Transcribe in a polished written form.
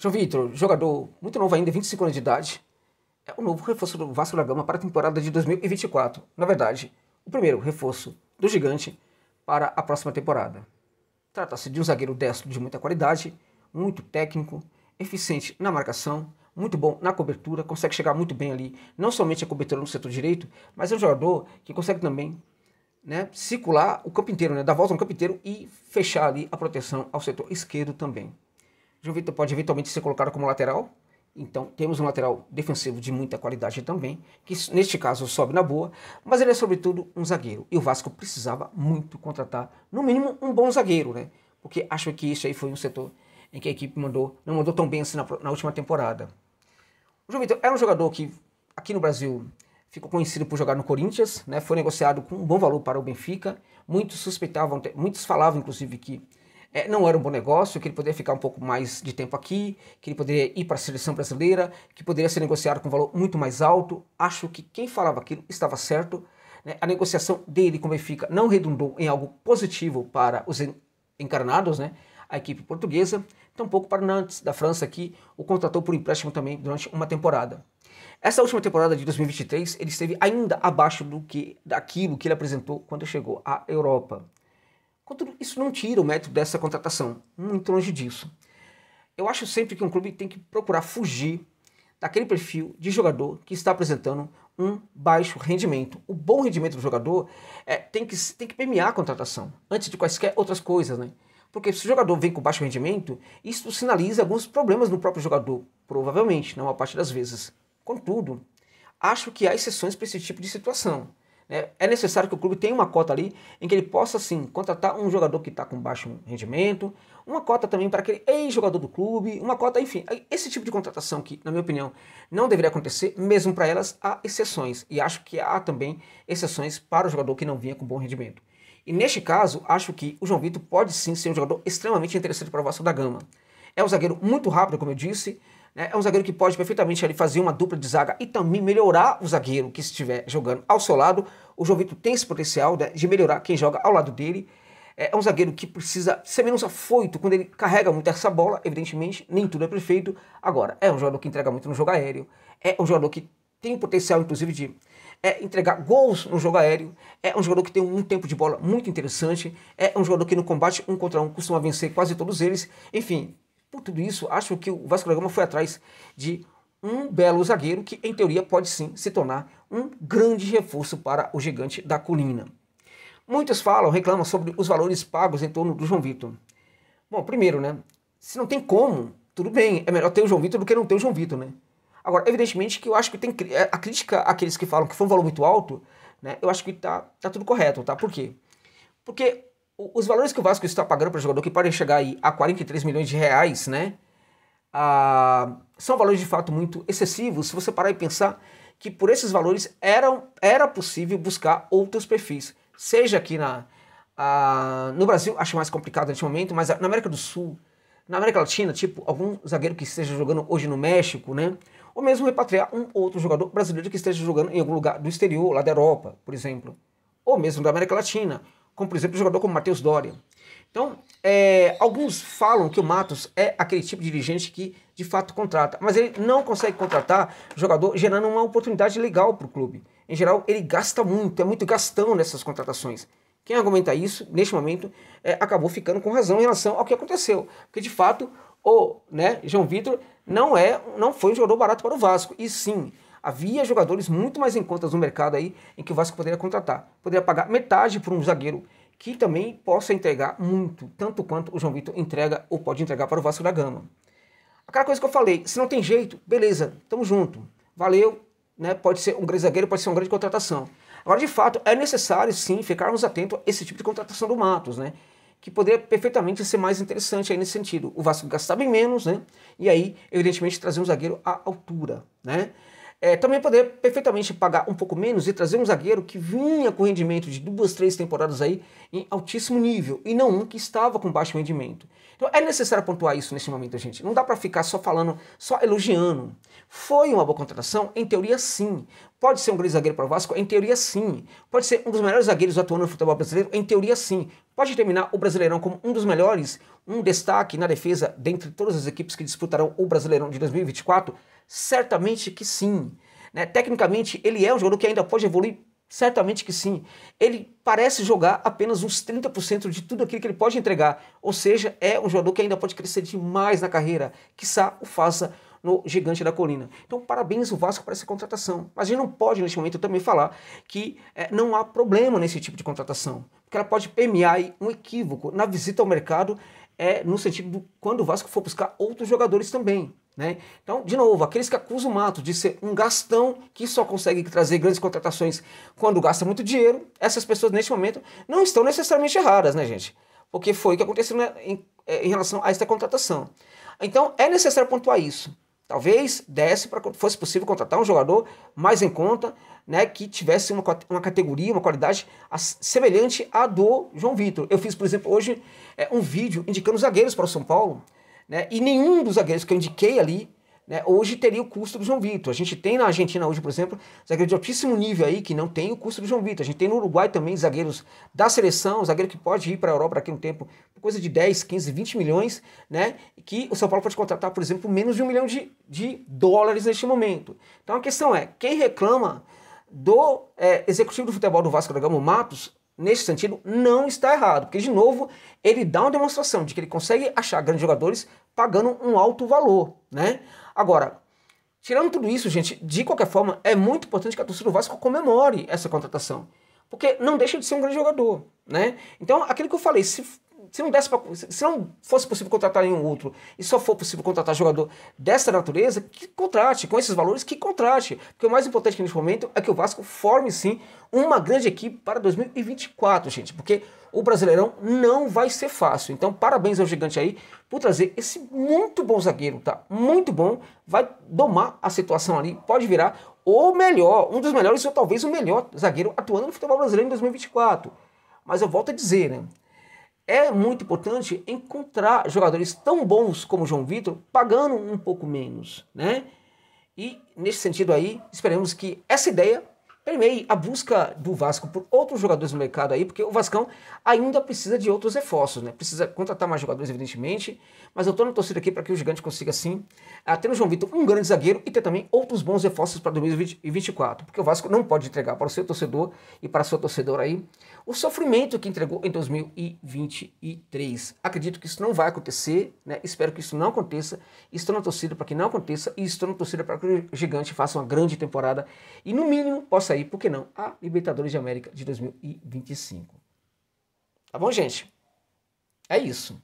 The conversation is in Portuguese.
João Vitor, jogador muito novo ainda, 25 anos de idade, é o novo reforço do Vasco da Gama para a temporada de 2024. Na verdade, o primeiro reforço do gigante para a próxima temporada. Trata-se de um zagueiro destro de muita qualidade, muito técnico, eficiente na marcação, muito bom na cobertura, consegue chegar muito bem ali, não somente a cobertura no setor direito, mas é um jogador que consegue também, circular o campo inteiro, dar volta no campo inteiro e fechar ali a proteção ao setor esquerdo também. João Vitor pode eventualmente ser colocado como lateral, então temos um lateral defensivo de muita qualidade também, que neste caso sobe na boa, mas ele é sobretudo um zagueiro, e o Vasco precisava muito contratar, no mínimo, um bom zagueiro, porque acho que isso aí foi um setor em que a equipe não mandou tão bem assim na última temporada. O João Vitor era um jogador que, aqui no Brasil, ficou conhecido por jogar no Corinthians, foi negociado com um bom valor para o Benfica, muitos suspeitavam, muitos falavam inclusive que não era um bom negócio, que ele poderia ficar um pouco mais de tempo aqui, que ele poderia ir para a seleção brasileira, que poderia ser negociado com um valor muito mais alto. Acho que quem falava aquilo estava certo. A negociação dele com o Benfica não redundou em algo positivo para os encarnados, a equipe portuguesa, tampouco para o Nantes, da França, que o contratou por empréstimo também durante uma temporada. Essa última temporada de 2023, ele esteve ainda abaixo daquilo que ele apresentou quando chegou à Europa. Contudo, isso não tira o mérito dessa contratação, muito longe disso. Eu acho sempre que um clube tem que procurar fugir daquele perfil de jogador que está apresentando um baixo rendimento. O bom rendimento do jogador tem que premiar a contratação, antes de quaisquer outras coisas, Porque se o jogador vem com baixo rendimento, isso sinaliza alguns problemas no próprio jogador, provavelmente, na maior parte das vezes. Contudo, acho que há exceções para esse tipo de situação. É necessário que o clube tenha uma cota ali em que ele possa, sim, contratar um jogador que está com baixo rendimento, uma cota também para aquele ex-jogador do clube, uma cota, enfim, esse tipo de contratação que, na minha opinião, não deveria acontecer, mesmo para elas há exceções, e acho que há também exceções para o jogador que não vinha com bom rendimento. E neste caso, acho que o João Vitor pode sim ser um jogador extremamente interessante para o Vasco da Gama. É um zagueiro muito rápido, como eu disse, é um zagueiro que pode perfeitamente ali fazer uma dupla de zaga e também melhorar o zagueiro que estiver jogando ao seu lado. O João Vitor tem esse potencial de melhorar quem joga ao lado dele. É um zagueiro que precisa ser menos afoito quando ele carrega muito essa bola, evidentemente, nem tudo é perfeito. Agora, é um jogador que entrega muito no jogo aéreo, é um jogador que tem potencial, inclusive, de entregar gols no jogo aéreo, é um jogador que tem um tempo de bola muito interessante, é um jogador que no combate 1 contra 1 costuma vencer quase todos eles, enfim. Por tudo isso, acho que o Vasco da Gama foi atrás de um belo zagueiro que, em teoria, pode sim se tornar um grande reforço para o gigante da colina. Muitos reclamam sobre os valores pagos em torno do João Vitor. Bom, primeiro, se não tem como, tudo bem, é melhor ter o João Vitor do que não ter o João Vitor, Agora, evidentemente que eu acho que tem a crítica àqueles que falam que foi um valor muito alto, eu acho que tá tudo correto, tá? Por quê? Porque os valores que o Vasco está pagando para o jogador, que podem chegar aí a 43 milhões de reais, são valores de fato muito excessivos, se você parar e pensar que por esses valores era possível buscar outros perfis. Seja aqui no Brasil, acho mais complicado neste momento, mas na América do Sul, na América Latina, tipo algum zagueiro que esteja jogando hoje no México, ou mesmo repatriar um outro jogador brasileiro que esteja jogando em algum lugar do exterior, lá da Europa, por exemplo, ou mesmo da América Latina, como por exemplo um jogador como Matheus Doria. Então, alguns falam que o Matos é aquele tipo de dirigente que de fato contrata, mas ele não consegue contratar jogador gerando uma oportunidade legal para o clube. Em geral, ele gasta muito, é muito gastão nessas contratações. Quem argumenta isso, neste momento, acabou ficando com razão em relação ao que aconteceu. Porque de fato, o João Vitor não foi um jogador barato para o Vasco, e sim, havia jogadores muito mais em contas no mercado aí em que o Vasco poderia contratar. Poderia pagar metade por um zagueiro que também possa entregar muito, tanto quanto o João Vitor entrega ou pode entregar para o Vasco da Gama. Aquela coisa que eu falei, se não tem jeito, beleza, tamo junto, valeu, pode ser um grande zagueiro, pode ser uma grande contratação. Agora, de fato, é necessário sim ficarmos atentos a esse tipo de contratação do Matos, que poderia perfeitamente ser mais interessante aí nesse sentido. O Vasco gastar bem menos, e aí, evidentemente, trazer um zagueiro à altura, também poder perfeitamente pagar um pouco menos e trazer um zagueiro que vinha com rendimento de 2, 3 temporadas aí em altíssimo nível, e não um que estava com baixo rendimento. Então é necessário pontuar isso nesse momento, gente. Não dá para ficar só falando, só elogiando. Foi uma boa contratação? Em teoria, sim. Pode ser um grande zagueiro para o Vasco? Em teoria, sim. Pode ser um dos melhores zagueiros atuando no futebol brasileiro? Em teoria, sim. Pode terminar o Brasileirão como um dos melhores, um destaque na defesa dentre todas as equipes que disputarão o Brasileirão de 2024? Certamente que sim. Né? Tecnicamente, ele é um jogador que ainda pode evoluir. Certamente que sim. Ele parece jogar apenas uns 30% de tudo aquilo que ele pode entregar. Ou seja, é um jogador que ainda pode crescer demais na carreira. Quiçá o faça no Gigante da Colina. Então, parabéns o Vasco para essa contratação. Mas a gente não pode, neste momento, também falar que não há problema nesse tipo de contratação. Porque ela pode permear um equívoco na visita ao mercado, no sentido de quando o Vasco for buscar outros jogadores também. Né? Então, de novo, aqueles que acusam o Matos de ser um gastão que só consegue trazer grandes contratações quando gasta muito dinheiro, essas pessoas neste momento não estão necessariamente erradas, né, gente? Porque foi o que aconteceu em relação a esta contratação. Então, é necessário pontuar isso. Talvez fosse possível contratar um jogador mais em conta, né, que tivesse uma categoria, uma qualidade semelhante à do João Vitor. Eu fiz, por exemplo, hoje um vídeo indicando os zagueiros para o São Paulo, né, e nenhum dos zagueiros que eu indiquei ali, né, hoje teria o custo do João Vitor. A gente tem na Argentina hoje, por exemplo, zagueiros de altíssimo nível aí que não tem o custo do João Vitor. A gente tem no Uruguai também zagueiros da seleção, zagueiro que pode ir para a Europa daqui a um tempo, coisa de 10, 15, 20 milhões, né, que o São Paulo pode contratar, por exemplo, menos de $1 milhão de dólares neste momento. Então a questão é, quem reclama do executivo do futebol do Vasco da Gama, o Matos, nesse sentido, não está errado, porque, de novo, ele dá uma demonstração de que ele consegue achar grandes jogadores pagando um alto valor, né? Agora, tirando tudo isso, gente, de qualquer forma, é muito importante que a torcida do Vasco comemore essa contratação, porque não deixa de ser um grande jogador, né? Então, aquilo que eu falei, se não fosse possível contratar nenhum outro e só for possível contratar jogador dessa natureza, que contrate, com esses valores, que contrate. Porque o mais importante nesse momento é que o Vasco forme sim uma grande equipe para 2024, gente, porque o Brasileirão não vai ser fácil. Então, parabéns ao Gigante aí por trazer esse muito bom zagueiro, tá? Muito bom, vai domar a situação ali, pode virar o melhor, um dos melhores ou talvez o melhor zagueiro atuando no futebol brasileiro em 2024. Mas eu volto a dizer, né? É muito importante encontrar jogadores tão bons como o João Vitor, pagando um pouco menos, né? E, nesse sentido aí, esperamos que essa ideia permeie a busca do Vasco por outros jogadores no mercado aí, porque o Vascão ainda precisa de outros reforços, né? Precisa contratar mais jogadores, evidentemente, mas eu estou na torcida aqui para que o Gigante consiga, sim, ter no João Vitor um grande zagueiro e ter também outros bons reforços para 2024, porque o Vasco não pode entregar para o seu torcedor e para a sua torcedora aí o sofrimento que entregou em 2023. Acredito que isso não vai acontecer, né? Espero que isso não aconteça. Estou na torcida para que não aconteça e estou na torcida para que o Gigante faça uma grande temporada e, no mínimo, possa ir, por que não, a Libertadores de América de 2025. Tá bom, gente? É isso.